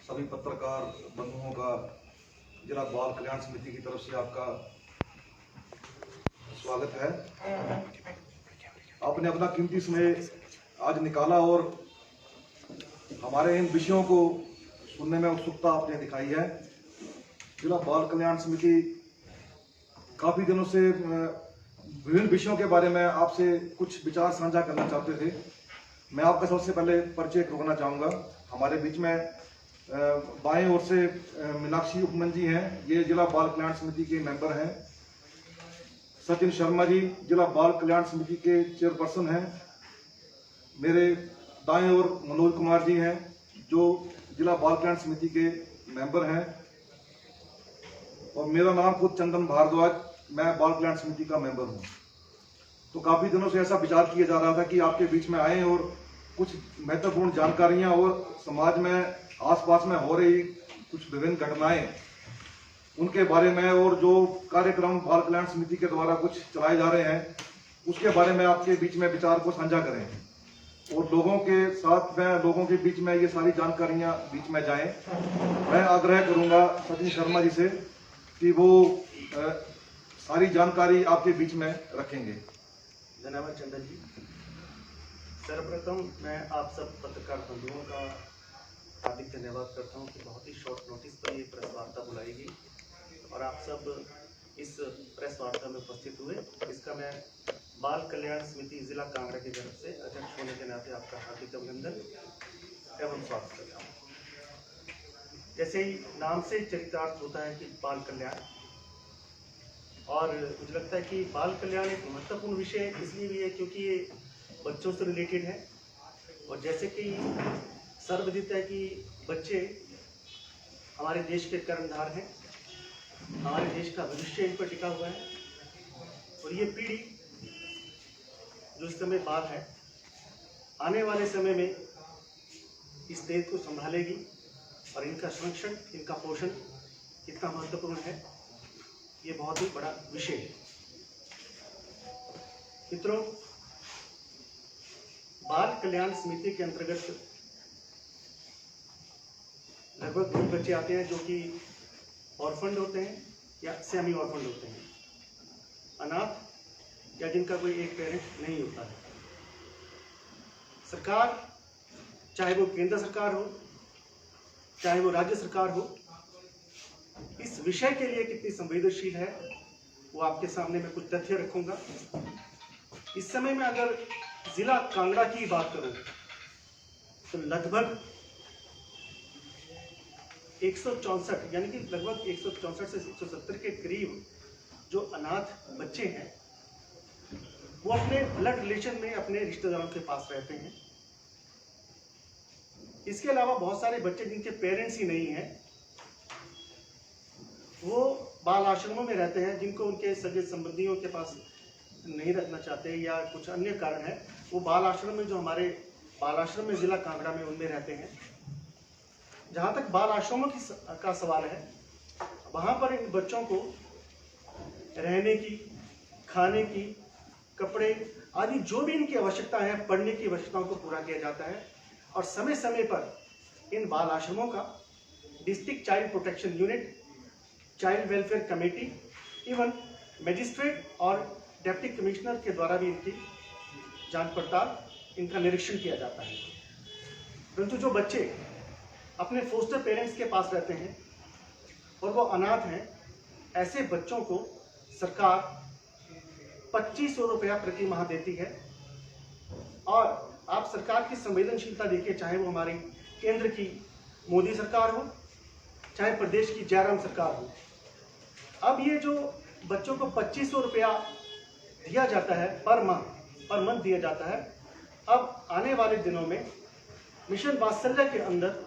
सभी पत्रकार बंधुओं का जिला बाल कल्याण समिति की तरफ से आपका स्वागत है। आपने अपना कीमती समय आज निकाला और हमारे इन विषयों को सुनने में उत्सुकता आपने दिखाई है। जिला बाल कल्याण समिति काफी दिनों से विभिन्न विषयों के बारे में आपसे कुछ विचार साझा करना चाहते थे। मैं आपका सबसे पहले परिचय करवाना चाहूँगा। हमारे बीच में बाएं ओर से मीनाक्षी उपमन जी हैं, ये जिला बाल कल्याण समिति के मेंबर हैं। सचिन शर्मा जी जिला बाल कल्याण समिति के चेयरपर्सन हैं। मेरे दाएं ओर मनोज कुमार जी हैं, जो जिला बाल कल्याण समिति के मेंबर हैं। और मेरा नाम खुद चंदन भारद्वाज, मैं बाल कल्याण समिति का मेंबर हूं। तो काफी दिनों से ऐसा विचार किया जा रहा था कि आपके बीच में आए और कुछ महत्वपूर्ण जानकारियां और समाज में आसपास में हो रही कुछ विभिन्न घटनाएं उनके बारे में और जो कार्यक्रम बाल कल्याण समिति के द्वारा कुछ चलाए जा रहे हैं उसके बारे में आपके बीच में विचार को साझा करें और लोगों के साथ में लोगों के बीच में ये सारी जानकारियां बीच में जाएं। मैं आग्रह करूंगा सचिन शर्मा जी से कि वो सारी जानकारी आपके बीच में रखेंगे। धन्यवाद चंदन जी। सर्वप्रथम मैं आप सब पत्रकार बंधुओं का हार्दिक धन्यवाद करता हूं कि बहुत ही शॉर्ट नोटिस पर ये प्रेस वार्ता बुलाई गई और आप सब इस प्रेस वार्ता में उपस्थित हुए। इसका मैं बाल कल्याण समिति जिला कांगड़ा की तरफ से अध्यक्ष होने के नाते आपका हार्दिक अभिनंदन एवं स्वागत करता हूँ। जैसे ही नाम से चरितार्थ होता है कि बाल कल्याण, और मुझे लगता है कि बाल कल्याण एक महत्वपूर्ण विषय इसलिए भी है क्योंकि ये बच्चों से रिलेटेड है। और जैसे कि सर्वविदित है कि बच्चे हमारे देश के कर्णधार हैं, हमारे देश का भविष्य इन पर टिका हुआ है। और ये पीढ़ी जो इस समय बाल है, आने वाले समय में इस देश को संभालेगी और इनका संरक्षण, इनका पोषण कितना महत्वपूर्ण है, ये बहुत ही बड़ा विषय है। मित्रों, बाल कल्याण समिति के अंतर्गत लगभग 2 बच्चे आते हैं जो कि ऑर्फन्ड होते हैं या सेमी ऑर्फन्ड होते हैं, अनाथ या जिनका कोई एक पेरेंट नहीं होता है। सरकार, चाहे वो केंद्र सरकार हो चाहे वो राज्य सरकार हो, इस विषय के लिए कितनी संवेदनशील है वो आपके सामने मैं कुछ तथ्य रखूंगा। इस समय में अगर जिला कांगड़ा की बात करूं तो लगभग 164 यानी कि लगभग 164 से 170 के करीब जो अनाथ बच्चे हैं वो अपने ब्लड रिलेशन में अपने रिश्तेदारों के पास रहते हैं। इसके अलावा बहुत सारे बच्चे जिनके पेरेंट्स ही नहीं हैं वो बाल आश्रमों में रहते हैं, जिनको उनके सगे संबंधियों के पास नहीं रखना चाहते या कुछ अन्य कारण है। वो बाल आश्रम में, जो हमारे बाल आश्रम में जिला कांगड़ा में, उनमें रहते हैं। जहाँ तक बाल आश्रमों का सवाल है, वहाँ पर इन बच्चों को रहने की, खाने की, कपड़े आदि जो भी इनकी आवश्यकता है, पढ़ने की आवश्यकताओं को पूरा किया जाता है। और समय समय पर इन बाल आश्रमों का district child protection unit, child welfare committee, even magistrate और डिप्टी कमिश्नर के द्वारा भी इनकी जांच पड़ताल, इनका निरीक्षण किया जाता है। परंतु जो बच्चे अपने फोस्टर पेरेंट्स के पास रहते हैं और वो अनाथ हैं, ऐसे बच्चों को सरकार 2500 रुपया प्रति माह देती है। और आप सरकार की संवेदनशीलता देखिए, चाहे वो हमारी केंद्र की मोदी सरकार हो चाहे प्रदेश की जयराम सरकार हो। अब ये जो बच्चों को 2500 रुपया दिया जाता है पर मंथ दिया जाता है, अब आने वाले दिनों में मिशन वात्सल्य के अंदर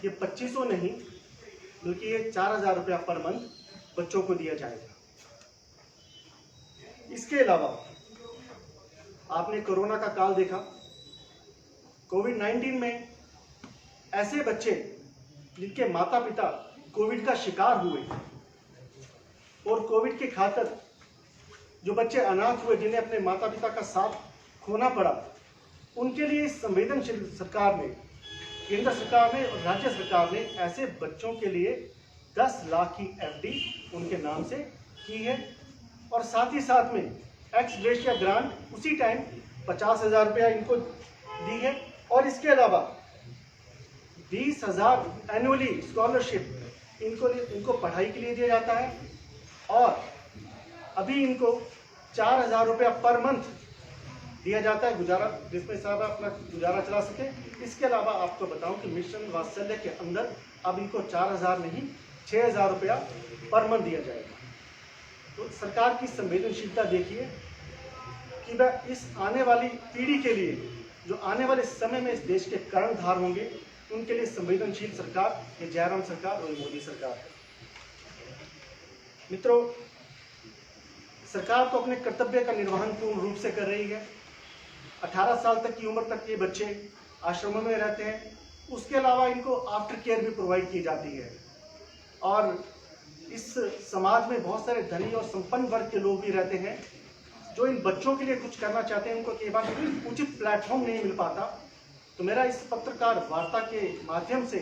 ये 2500 नहीं बल्कि ये 4000 रुपया पर मंथ बच्चों को दिया जाएगा। इसके अलावा आपने कोरोना का काल देखा। कोविड-19 में ऐसे बच्चे जिनके माता पिता कोविड का शिकार हुए और कोविड के खातिर जो बच्चे अनाथ हुए, जिन्हें अपने माता पिता का साथ खोना पड़ा, उनके लिए संवेदनशील सरकार ने केंद्र सरकार ने और राज्य सरकार ने ऐसे बच्चों के लिए 10 लाख की एफडी उनके नाम से की है और साथ ही साथ में एक्स ग्रेशिया ग्रांट उसी टाइम 50,000 रुपया इनको दी है और इसके अलावा 20,000 एनुअली स्कॉलरशिप इनको पढ़ाई के लिए दिया जाता है और अभी इनको 4,000 रुपया पर मंथ दिया जाता है गुजारा, जिसमें साहब अपना गुजारा चला सके। इसके अलावा आपको बताऊं कि मिशन वात्सल्य के अंदर अब इनको 4,000 नहीं 6,000 रुपया पर मंथ दिया जाएगा। तो सरकार की संवेदनशीलता देखिए कि वह इस आने वाली पीढ़ी के लिए, जो आने वाले समय में इस देश के कर्णधार होंगे, उनके लिए संवेदनशील सरकार ये जयराम सरकार और मोदी सरकार है। मित्रों, सरकार तो अपने कर्तव्य का निर्वहन पूर्ण रूप से कर रही है। 18 साल तक की उम्र तक ये बच्चे आश्रमों में रहते हैं। उसके अलावा इनको आफ्टर केयर भी प्रोवाइड की जाती है और इस समाज में बहुत सारे धनी और संपन्न वर्ग के लोग भी रहते हैं जो इन बच्चों के लिए कुछ करना चाहते हैं, उनको कई बार उचित प्लेटफॉर्म नहीं मिल पाता। तो मेरा इस पत्रकार वार्ता के माध्यम से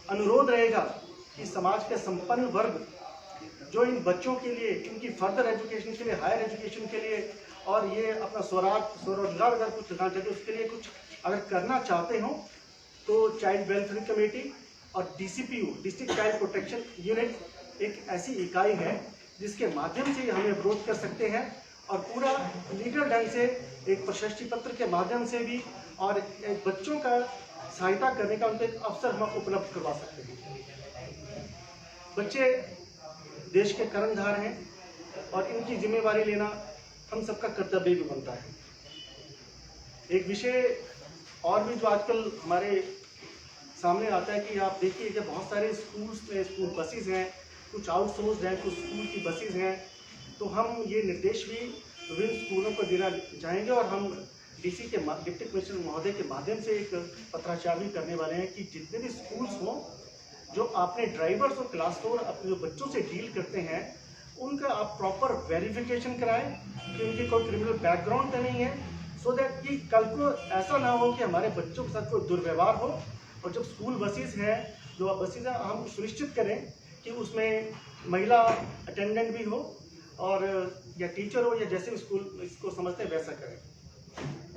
अनुरोध रहेगा कि समाज के संपन्न वर्ग जो इन बच्चों के लिए, इनकी फर्दर एजुकेशन के लिए, हायर एजुकेशन के लिए और ये अपना स्वरोजगार अगर कुछ करना चाहते हैं, उसके लिए कुछ अगर करना चाहते हो तो चाइल्ड वेलफेयर कमेटी और DCPU district child protection unit एक ऐसी इकाई है जिसके माध्यम से हमें अप्रोच कर सकते हैं और पूरा लीगल ढंग से एक प्रशस्ति पत्र के माध्यम से भी और एक बच्चों का सहायता करने का उनको एक अवसर हम उपलब्ध करवा सकते हैं। बच्चे देश के कर्णधार हैं और इनकी जिम्मेवारी लेना हम सबका कर्तव्य भी बनता है। एक विषय और भी जो आजकल हमारे सामने आता है कि आप देखिए कि बहुत सारे स्कूल्स में स्कूल बसेस हैं, कुछ आउटसोर्स्ड हैं, कुछ स्कूल की बसेस हैं। तो हम ये निर्देश भी विभिन्न स्कूलों को देना चाहेंगे और हम DC के डिप्टी कमिश्नर महोदय के माध्यम से एक पत्राचार भी करने वाले हैं कि जितने भी स्कूल्स हों जो अपने ड्राइवर्स और क्लास 4 अपने जो बच्चों से डील करते हैं उनका आप प्रॉपर वेरिफिकेशन कराएं कि उनकी कोई क्रिमिनल बैकग्राउंड तो नहीं है, सो दैट कि कल को ऐसा ना हो कि हमारे बच्चों के साथ कोई दुर्व्यवहार हो। और जब स्कूल बसेस हैं, जो बसेस हैं, हम सुनिश्चित करें कि उसमें महिला अटेंडेंट भी हो और या टीचर हो या जैसे स्कूल इसको समझते हैं वैसा करें।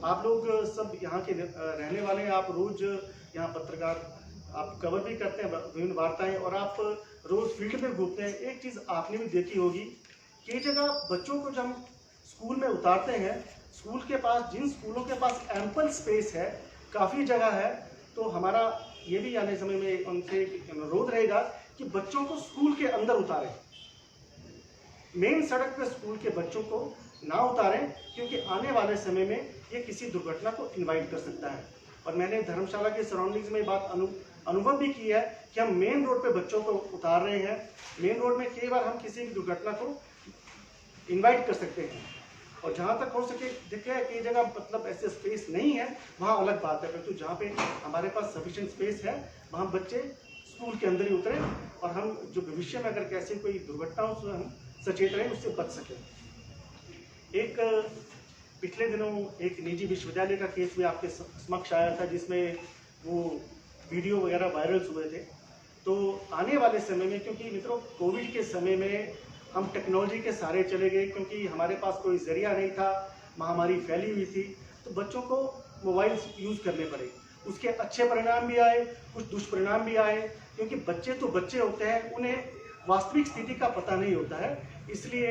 आप लोग सब यहाँ के रहने वाले हैं, आप रोज यहाँ पत्रकार आप कवर भी करते हैं विभिन्न वार्ताएं और आप रोज फील्ड में घूमते हैं। एक चीज़ आपने भी देखी होगी कि जगह बच्चों को जब हम स्कूल में उतारते हैं, स्कूल के पास जिन स्कूलों के पास एम्पल स्पेस है, काफ़ी जगह है, तो हमारा ये भी आने समय में उनसे अनुरोध रहेगा कि बच्चों को स्कूल के अंदर उतारें। मेन सड़क पर स्कूल के बच्चों को ना उतारें क्योंकि आने वाले समय में ये किसी दुर्घटना को इन्वाइट कर सकता है। और मैंने धर्मशाला के सराउंडिंग्स में बात अनुभव भी किया है कि हम मेन रोड पे बच्चों को उतार रहे हैं। मेन रोड में कई बार हम किसी भी दुर्घटना को इन्वाइट कर सकते हैं और जहाँ तक हो सके देखिए कि जगह मतलब ऐसे स्पेस नहीं है वहाँ अलग बात है, परंतु जहाँ पे हमारे पास सफिशिएंट स्पेस है वहाँ बच्चे स्कूल के अंदर ही उतरें और हम जो भविष्य में अगर कैसे कोई दुर्घटना हो तो हम सचेत रहें, उससे बच सकें। एक पिछले दिनों एक निजी विश्वविद्यालय का केस भी आपके समक्ष आया था जिसमें वो वीडियो वगैरह वायरल हुए थे। तो आने वाले समय में, क्योंकि मित्रों कोविड के समय में हम टेक्नोलॉजी के सहारे चले गए क्योंकि हमारे पास कोई जरिया नहीं था, महामारी फैली हुई थी, तो बच्चों को मोबाइल यूज़ करने पड़े। उसके अच्छे परिणाम भी आए, कुछ दुष्परिणाम भी आए, क्योंकि बच्चे तो बच्चे होते हैं, उन्हें वास्तविक स्थिति का पता नहीं होता है। इसलिए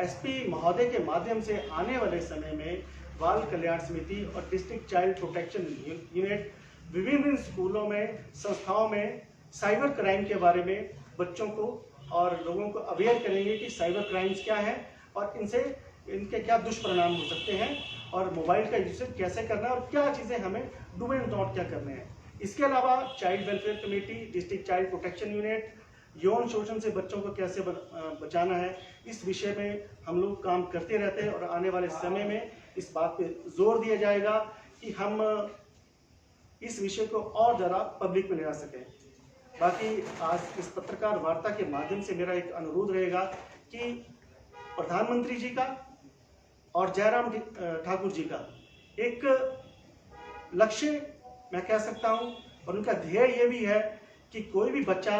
SP महोदय के माध्यम से आने वाले समय में बाल कल्याण समिति और डिस्ट्रिक्ट चाइल्ड प्रोटेक्शन यूनिट विभिन्न स्कूलों में, संस्थाओं में साइबर क्राइम के बारे में बच्चों को और लोगों को अवेयर करेंगे कि साइबर क्राइम्स क्या है और इनके क्या दुष्परिणाम हो सकते हैं और मोबाइल का यूसेज कैसे करना है और क्या चीज़ें हमें डू एंड नॉट क्या करने हैं। इसके अलावा child welfare committee, district child protection unit, यौन शोषण से बच्चों को कैसे बचाना है, इस विषय में हम लोग काम करते रहते हैं और आने वाले समय में इस बात पे जोर दिया जाएगा कि हम इस विषय को और ज़रा पब्लिक में ले आ सकें। बाकी आज इस पत्रकार वार्ता के माध्यम से मेरा एक अनुरोध रहेगा कि प्रधानमंत्री जी का और जयराम ठाकुर जी का एक लक्ष्य मैं कह सकता हूं और उनका ध्येय ये भी है कि कोई भी बच्चा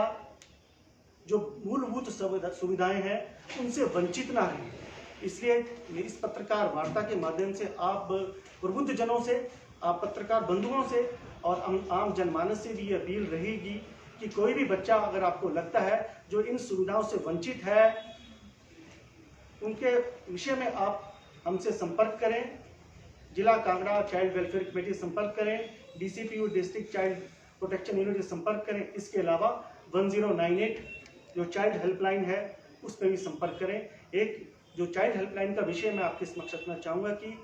जो मूलभूत सुविधाएं हैं उनसे वंचित ना रहे। इसलिए इस पत्रकार वार्ता के माध्यम से आप प्रबुद्ध जनों से, आप पत्रकार बंधुओं से और आम जनमानस से भी ये अपील रहेगी कि कोई भी बच्चा अगर आपको लगता है जो इन सुविधाओं से वंचित है, उनके विषय में आप हमसे संपर्क करें। जिला कांगड़ा चाइल्ड वेलफेयर कमेटी से संपर्क करें, DCPU district child protection unit से संपर्क करें। इसके अलावा 1098 जो चाइल्ड हेल्पलाइन है उस पर भी संपर्क करें। एक जो चाइल्ड हेल्पलाइन का विषय मैं आपके समक्ष रखना चाहूँगा कि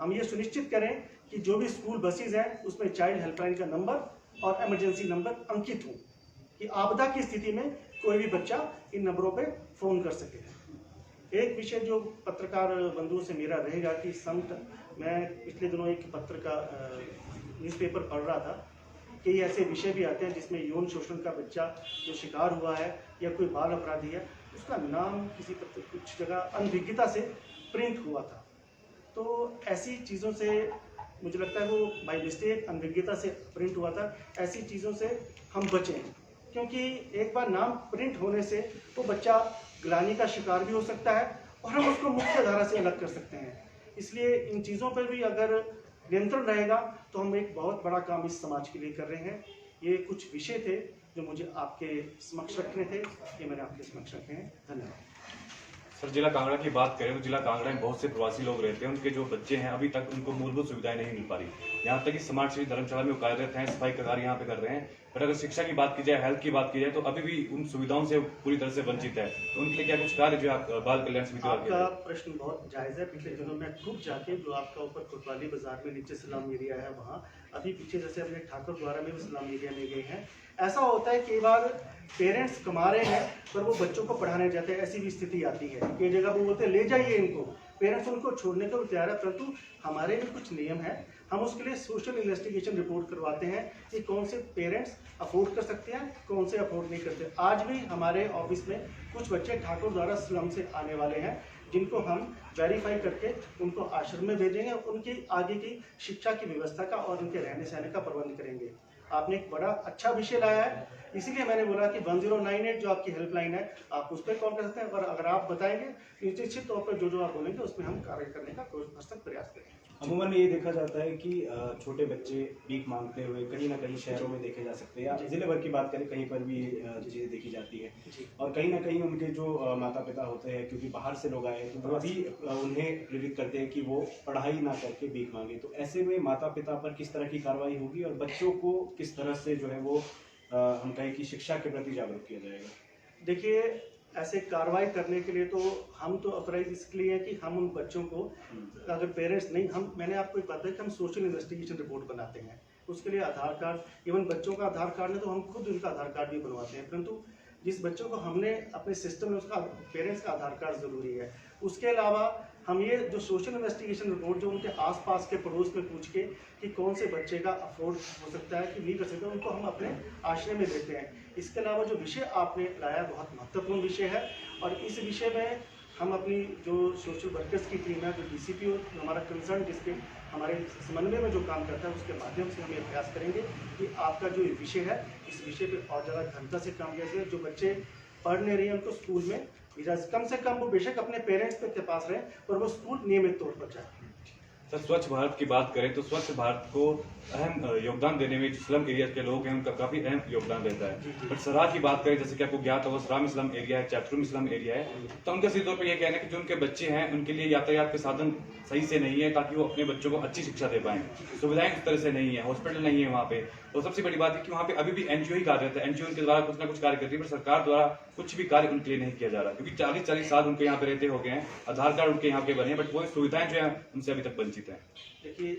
हम ये सुनिश्चित करें कि जो भी स्कूल बसेज हैं उसमें चाइल्ड हेल्पलाइन का नंबर और इमरजेंसी नंबर अंकित हो, कि आपदा की स्थिति में कोई भी बच्चा इन नंबरों पे फ़ोन कर सके। एक विषय जो पत्रकार बंधुओं से मेरा रहेगा कि मैं पिछले दिनों एक न्यूज़पेपर पढ़ रहा था कि ऐसे विषय भी आते हैं जिसमें यौन शोषण का बच्चा जो शिकार हुआ है या कोई बाल अपराधी है, उसका नाम किसी कुछ जगह अनभिज्ञता से प्रिंट हुआ था। तो ऐसी चीज़ों से मुझे लगता है वो बाई मिस्टेक अनभिज्ञता से प्रिंट हुआ था। ऐसी चीज़ों से हम बचें, क्योंकि एक बार नाम प्रिंट होने से वो बच्चा ग्लानि का शिकार भी हो सकता है और हम उसको मुख्य धारा से अलग कर सकते हैं। इसलिए इन चीज़ों पर भी अगर नियंत्रण रहेगा तो हम एक बहुत बड़ा काम इस समाज के लिए कर रहे हैं। ये कुछ विषय थे जो मुझे आपके समक्ष रखने थे, ये मैंने आपके समक्ष रखे हैं। धन्यवाद। सर, जिला कांगड़ा की बात करें तो जिला कांगड़ा में बहुत से प्रवासी लोग रहते हैं। उनके जो बच्चे हैं अभी तक उनको मूलभूत सुविधाएं नहीं मिल पा रही। यहाँ तक कि समाज सेवी धर्मशाला में वो कार्यरत हैं, सफाई का कार्य यहाँ पे कर रहे हैं। पर अगर शिक्षा की बात की जाए, हेल्थ की बात की जाए, तो अभी भी उन सुविधाओं से पूरी तरह से वंचित है। तो उनके लिए क्या कुछ कार्य जो आप बाल कल्याण समिति आपका प्रश्न बहुत जायज़ है। पिछले दिनों में खूब जाके जो आपका ऊपर कोतवाली बाजार में नीचे स्लम एरिया है वहाँ, अभी पीछे जैसे अपने ठाकुर द्वारा में भी स्लम एरिया में गए हैं। ऐसा होता है कई बार पेरेंट्स कमा रहे हैं पर वो बच्चों को पढ़ाने जाते हैं, ऐसी भी स्थिति आती है। कई जगह वो बोलते हैं ले जाइए इनको, पेरेंट्स उनको छोड़ने को तैयार है, परंतु हमारे भी कुछ नियम है। हम उसके लिए सोशल इन्वेस्टिगेशन रिपोर्ट करवाते हैं कि कौन से पेरेंट्स अफोर्ड कर सकते हैं, कौन से अफोर्ड नहीं करते। आज भी हमारे ऑफिस में कुछ बच्चे ठाकुर द्वारा स्लम से आने वाले हैं जिनको हम वेरीफाई करके उनको आश्रम में भेजेंगे, उनकी आगे की शिक्षा की व्यवस्था का और उनके रहने सहने का प्रबंध करेंगे। आपने एक बड़ा अच्छा विषय लाया है, इसीलिए मैंने बोला कि 1098 जो आपकी हेल्पलाइन है आप उस पर कॉल कर सकते हैं। और अगर आप बताएंगे निश्चित तौर पर जो आप बोलेंगे उसमें हम कार्य करने का भरसक प्रयास करेंगे। अमूमन ये देखा जाता है कि छोटे बच्चे भीख मांगते हुए कहीं ना कहीं शहरों में देखे जा सकते हैं, या जिले भर की बात करें कहीं पर भी चीज़ें देखी जाती है। और कहीं ना कहीं उनके जो माता पिता होते हैं, क्योंकि बाहर से लोग आए हैं, तो वो भी उन्हें प्रेरित करते हैं कि वो पढ़ाई ना करके भीख मांगे। तो ऐसे में माता पिता पर किस तरह की कार्रवाई होगी और बच्चों को किस तरह से जो है वो हम कहें कि शिक्षा के प्रति जागरूक किया जाएगा? देखिए, ऐसे कार्रवाई करने के लिए तो हम तो ऑथराइज इसलिए हैं कि हम उन बच्चों को अगर पेरेंट्स नहीं, मैंने आपको एक बात है कि हम सोशल इन्वेस्टिगेशन रिपोर्ट बनाते हैं। उसके लिए आधार कार्ड, इवन बच्चों का आधार कार्ड नहीं तो हम खुद उनका आधार कार्ड भी बनवाते हैं, परंतु जिस बच्चों को हमने अपने सिस्टम में उसका पेरेंट्स का आधार कार्ड ज़रूरी है। उसके अलावा हम ये जो सोशल इन्वेस्टिगेशन रिपोर्ट जो उनके आसपास के पड़ोस में पूछ के कि कौन से बच्चे का अफोर्ड हो सकता है कि नहीं कर सकता, उनको हम अपने आश्रय में देते हैं। इसके अलावा जो विषय आपने लाया बहुत महत्वपूर्ण विषय है और इस विषय में हम अपनी जो सोशल वर्कर्स की टीम है, जो DCPO हमारा कंसर्न डिस्ट्रिक्ट हमारे समन्वय में जो काम करता है, उसके माध्यम से हम ये प्रयास करेंगे कि आपका जो विषय है इस विषय पे और ज़्यादा गहनता से काम किया जाए। जो बच्चे पढ़ नहीं रहे हैं उनको स्कूल में कम से कम वो बेशक अपने पेरेंट्स के पास रहें पर वो स्कूल नियमित तौर पर जाए। सर, स्वच्छ भारत की बात करें तो स्वच्छ भारत को अहम योगदान देने में जो स्लम एरिया के लोग हैं उनका काफी अहम योगदान रहता है। पर सराह की बात करें, जैसे कि आपको ज्ञात होगा सराह में स्लम एरिया है, चैत्रू में स्लम एरिया है, तो उनका सीधे तौर पर यह कहना है कि जो उनके बच्चे हैं उनके लिए यातायात के साधन सही से नहीं है ताकि वो अपने बच्चों को अच्छी शिक्षा दे पाएं। सुविधाएं उस तरह से नहीं है, हॉस्पिटल नहीं है वहाँ पे। और सबसे बड़ी बात है कि वहाँ पे अभी भी NGO ही कार्यरत है, NGO उनके द्वारा कुछ ना कुछ कार्य करती है, पर सरकार द्वारा कुछ भी कार्य उनके लिए नहीं किया जा रहा, क्योंकि 40-40 साल उनके यहाँ पे रहते हो गए हैं, आधार कार्ड उनके यहाँ के बने हैं, बट वो सुविधाएं जो है उनसे अभी तक वंचित है। देखिए,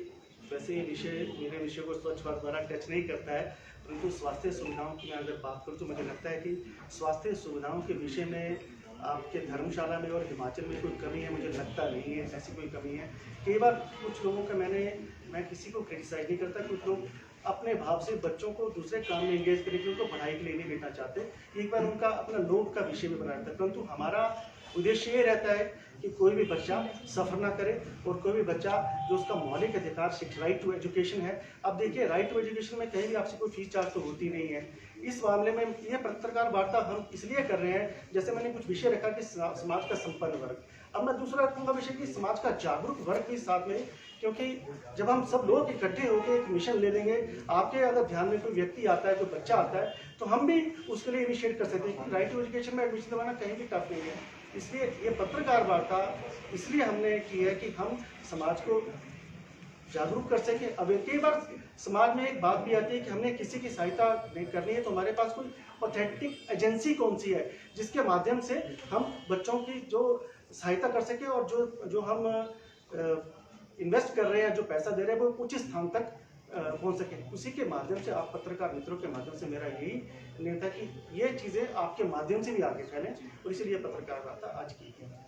वैसे ये विषय मेरे विषय को स्वच्छ भारत द्वारा टच नहीं करता है, परंतु स्वास्थ्य सुविधाओं की मैं अगर बात करूँ तो मुझे लगता है कि स्वास्थ्य सुविधाओं के विषय में आपके धर्मशाला में और हिमाचल में कोई कमी है, मुझे लगता नहीं है ऐसी कोई कमी है। कई बार कुछ लोगों का मैं किसी को क्रिटिसाइज नहीं करता, कुछ लोग अपने भाव से बच्चों को दूसरे काम में एंगेज करें कि उनको पढ़ाई के लिए नहीं भेजना चाहते, एक बार उनका अपना लोभ का विषय भी बना रहता है। परंतु हमारा उद्देश्य ये रहता है कि कोई भी बच्चा सफ़र ना करे और कोई भी बच्चा जो उसका मौलिक अधिकार राइट टू एजुकेशन है। अब देखिए, राइट टू एजुकेशन में कहीं भी आपसे कोई फीस चार्ज तो होती नहीं है। इस मामले में ये पत्रकार वार्ता हम इसलिए कर रहे हैं, जैसे मैंने कुछ विषय रखा कि समाज का संपन्न वर्ग, अब मैं दूसरा रखूंगा विषय कि समाज का जागरूक वर्ग भी साथ में, क्योंकि जब हम सब लोग इकट्ठे होकर एक मिशन ले लेंगे, आपके अगर ध्यान में कोई व्यक्ति आता है, कोई बच्चा आता है, तो हम भी उसके लिए इनिशिएट कर सकते हैं कि राइट टू एजुकेशन में एडमिशन दिलाना कहीं भी टफ नहीं है। इसलिए ये पत्रकार वार्ता इसलिए हमने की है कि हम समाज को जागरूक कर सके। अब कई बार समाज में एक बात भी आती है कि हमने किसी की सहायता नहीं करनी है, तो हमारे पास कोई ऑथेंटिक एजेंसी कौन सी है जिसके माध्यम से हम बच्चों की जो सहायता कर सके और जो हम इन्वेस्ट कर रहे हैं, जो पैसा दे रहे हैं, वो उचित स्थान तक पहुंच सके। उसी के माध्यम से आप पत्रकार मित्रों के माध्यम से मेरा यही नियम था कि ये चीज़ें आपके माध्यम से भी आगे फैलें, और इसीलिए पत्रकार वार्ता आज की है।